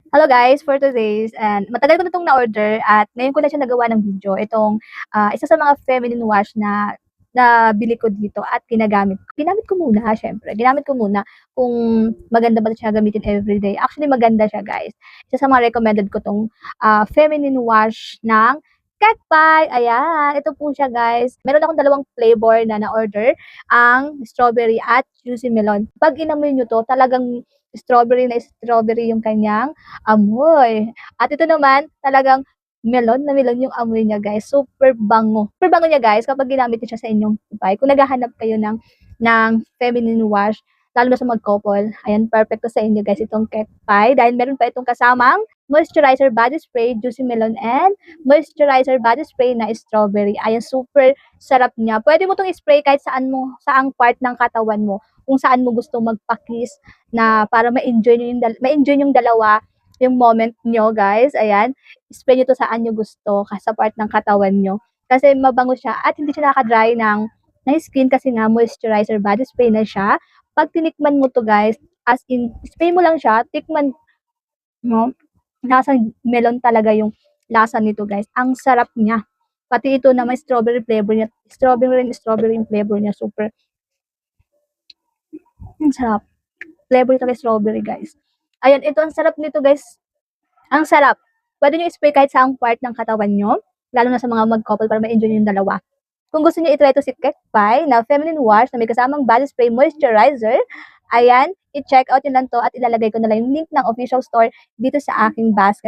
Hello guys, for today's and matagal ko na 'tong na-order at ngayon ko lang siya nagawa ng video. Itong, isa sa mga feminine wash na nabili ko dito at ginagamit ko. Ginamit ko muna siyempre, ginamit ko muna kung maganda ba siya gamitin everyday. Actually maganda siya guys. Isa sa mga recommended ko 'tong, feminine wash ng Kekpay. Ayan, ito po siya guys. Meron akong dalawang flavor na na-order, ang strawberry at juicy melon. 'Pag inamoy niyo 'to talagang strawberry na strawberry yung kanyang amoy. At ito naman, talagang melon na melon yung amoy niya guys. Super bango. Super bango niya guys kapag ginamit niyo siya sa inyong pipay. Kung naghahanap kayo ng feminine wash, lalo na sa mag-couple, ayan, perfect to sa inyo guys itong Kekpay. Dahil meron pa itong kasamang moisturizer body spray, juicy melon, and moisturizer body spray na strawberry. Ayan, super sarap niya. Pwede mo itong spray kahit saang part ng katawan mo. Kung saan mo gusto magpa-kiss na para ma-enjoy niyo ma-enjoy yung dalawa yung moment nyo guys. Ayan, spray nyo to saan nyo gusto, sa part ng katawan nyo. Kasi mabango siya at hindi siya nakaka-dry ng skin kasi nga moisturizer body spray na siya. Pag tinikman mo to guys, as in, spray mo lang siya, tikman mo, lasang melon talaga yung lasa nito guys. Ang sarap niya. Pati ito na may strawberry flavor niya. Strawberry yung flavor niya. Super. Ang sarap. Flavor ito kay strawberry guys. Ayan, ito ang sarap nito guys. Ang sarap. Pwede nyo i-spray kahit saang part ng katawan nyo, lalo na sa mga mag-couple para ma-enjoy nyo yung dalawa. Kung gusto nyo i-try to si Kekpay na feminine wash na may kasamang body spray moisturizer, ayan, i-check out yun lang to at ilalagay ko na lang yung link ng official store dito sa aking basket.